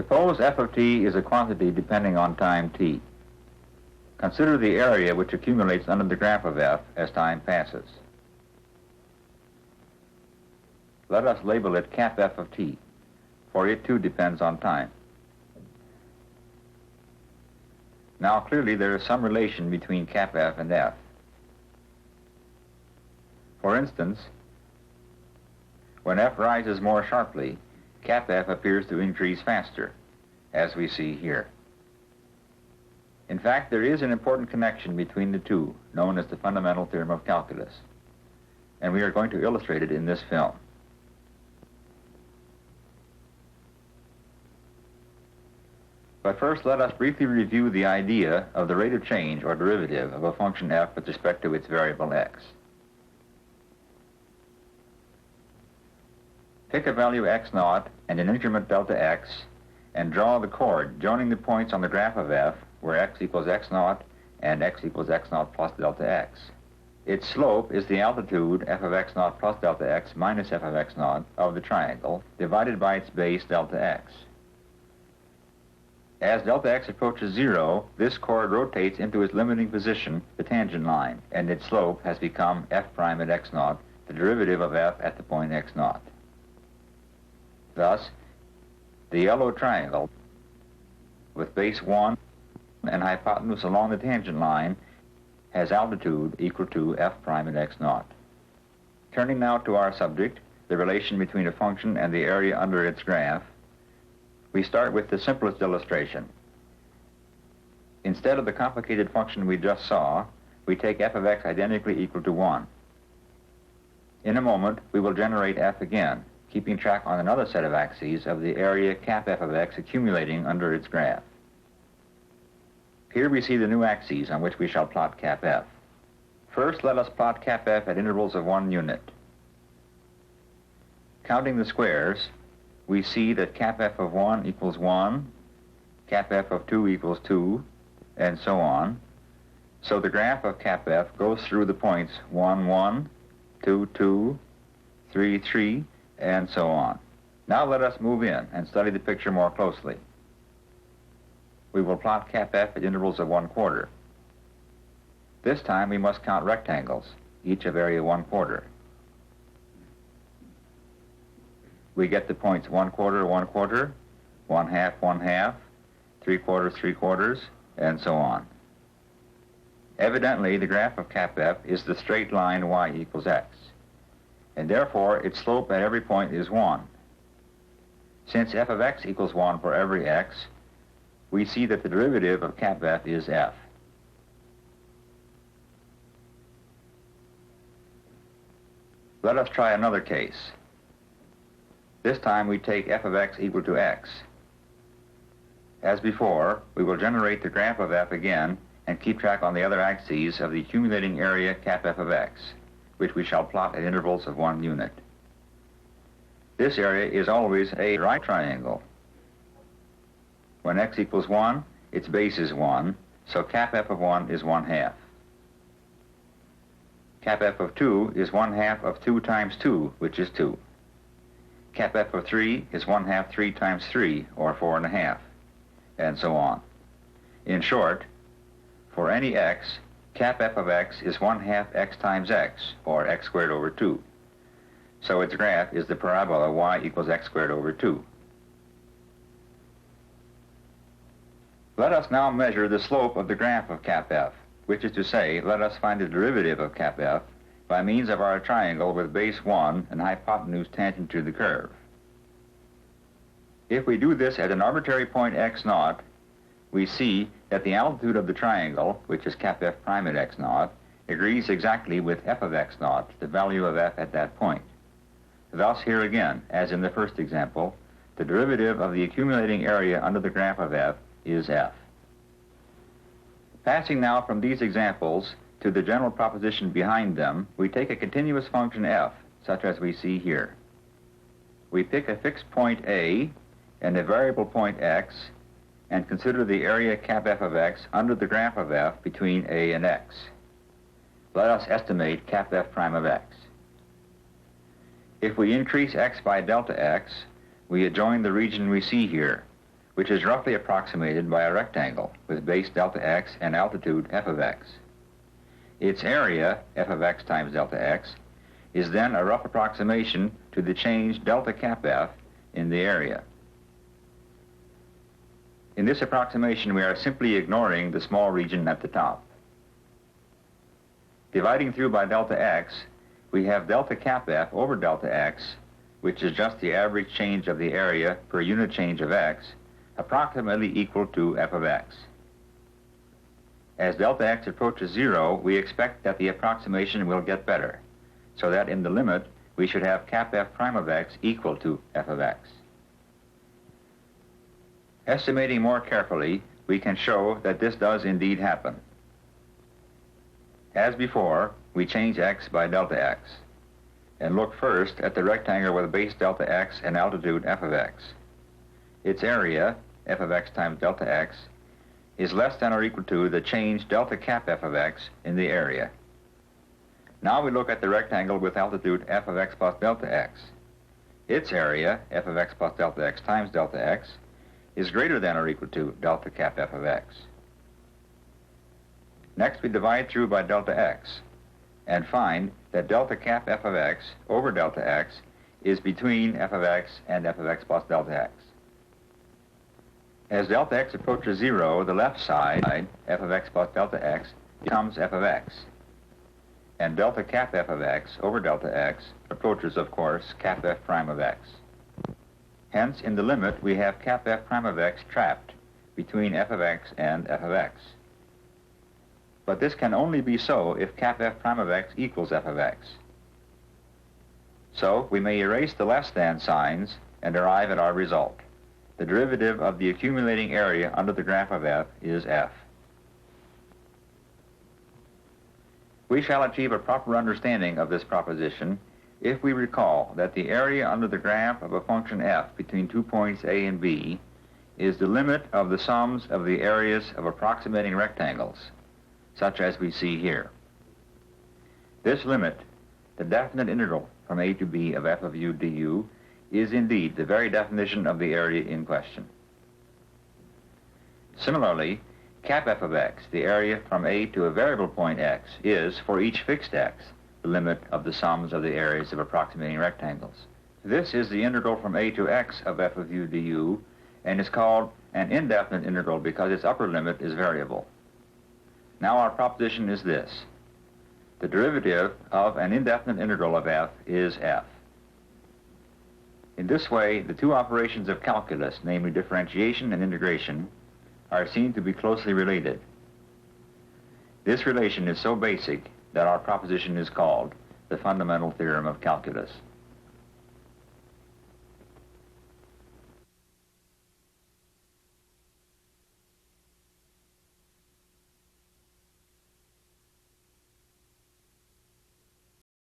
Suppose f of t is a quantity depending on time t. Consider the area which accumulates under the graph of f as time passes. Let us label it cap f of t, for it too depends on time. Now clearly there is some relation between cap f and f. For instance, when f rises more sharply, cap f appears to increase faster, as we see here. In fact, there is an important connection between the two, known as the fundamental theorem of calculus, and we are going to illustrate it in this film. But first, let us briefly review the idea of the rate of change or derivative of a function f with respect to its variable x. Pick a value x0 and an increment delta x, and draw the chord joining the points on the graph of f where x equals x0 and x equals x0 plus delta x. Its slope is the altitude f of x0 plus delta x minus f of x0 of the triangle divided by its base delta x. As delta x approaches 0, this chord rotates into its limiting position, the tangent line, and its slope has become f prime at x0, the derivative of f at the point x0. Thus, the yellow triangle with base 1 and hypotenuse along the tangent line has altitude equal to f prime at x0. Turning now to our subject, the relation between a function and the area under its graph, we start with the simplest illustration. Instead of the complicated function we just saw, we take f of x identically equal to 1. In a moment, we will generate f again, keeping track on another set of axes of the area cap f of x accumulating under its graph. Here we see the new axes on which we shall plot cap f. First, let us plot cap f at intervals of 1 unit. Counting the squares, we see that cap f of 1 equals 1, cap f of 2 equals 2, and so on. So the graph of cap f goes through the points 1, 1, 2, 2, 3, 3, and so on. Now let us move in and study the picture more closely. We will plot cap f at intervals of 1/4. This time we must count rectangles, each of area 1/4. We get the points 1/4, 1/4, 1/2, 1/2, 3/4, 3/4, and so on. Evidently, the graph of cap f is the straight line y equals x, and therefore its slope at every point is 1. Since f of x equals 1 for every x, we see that the derivative of cap f is f. Let us try another case. This time we take f of x equal to x. As before, we will generate the graph of f again and keep track on the other axes of the accumulating area cap f of x, which we shall plot at intervals of 1 unit. This area is always a right triangle. When x equals 1, its base is 1, so cap f of 1 is 1/2. Cap f of 2 is 1/2 of 2 times 2, which is 2. Cap f of 3 is 1/2 3 times 3, or 4.5, and so on. In short, for any x, cap f of x is 1/2 x times x, or x squared over 2. So its graph is the parabola y equals x squared over 2. Let us now measure the slope of the graph of cap f, which is to say, let us find the derivative of cap f by means of our triangle with base 1 and hypotenuse tangent to the curve. If we do this at an arbitrary point x0, we see that the altitude of the triangle, which is cap f prime at x0, agrees exactly with f of x0, the value of f at that point. Thus, here again, as in the first example, the derivative of the accumulating area under the graph of f is f. Passing now from these examples to the general proposition behind them, we take a continuous function f, such as we see here. We pick a fixed point a and a variable point x, and consider the area cap f of x under the graph of f between a and x. Let us estimate cap f prime of x. If we increase x by delta x, we adjoin the region we see here, which is roughly approximated by a rectangle with base delta x and altitude f of x. Its area, f of x times delta x, is then a rough approximation to the change delta cap f in the area. In this approximation, we are simply ignoring the small region at the top. Dividing through by delta x, we have delta cap f over delta x, which is just the average change of the area per unit change of x, approximately equal to f of x. As delta x approaches 0, we expect that the approximation will get better, so that in the limit, we should have cap f prime of x equal to f of x. Estimating more carefully, we can show that this does indeed happen. As before, we change x by delta x, and look first at the rectangle with base delta x and altitude f of x. Its area, f of x times delta x, is less than or equal to the change delta cap f of x in the area. Now we look at the rectangle with altitude f of x plus delta x. Its area, f of x plus delta x times delta x, is greater than or equal to delta cap f of x. Next, we divide through by delta x and find that delta cap f of x over delta x is between f of x and f of x plus delta x. As delta x approaches 0, the left side, f of x plus delta x, becomes f of x. And delta cap f of x over delta x approaches, of course, cap f prime of x. Hence, in the limit, we have cap f prime of x trapped between f of x and f of x. But this can only be so if cap f prime of x equals f of x. So, we may erase the less than signs and arrive at our result. The derivative of the accumulating area under the graph of f is f. We shall achieve a proper understanding of this proposition if we recall that the area under the graph of a function f between 2 points a and b is the limit of the sums of the areas of approximating rectangles, such as we see here. This limit, the definite integral from a to b of f of u du, is indeed the very definition of the area in question. Similarly, cap f of x, the area from a to a variable point x, is, for each fixed x, the limit of the sums of the areas of approximating rectangles. This is the integral from a to x of f of u du, and is called an indefinite integral because its upper limit is variable. Now our proposition is this: the derivative of an indefinite integral of f is f. In this way, the two operations of calculus, namely differentiation and integration, are seen to be closely related. This relation is so basic that our proposition is called the fundamental theorem of calculus.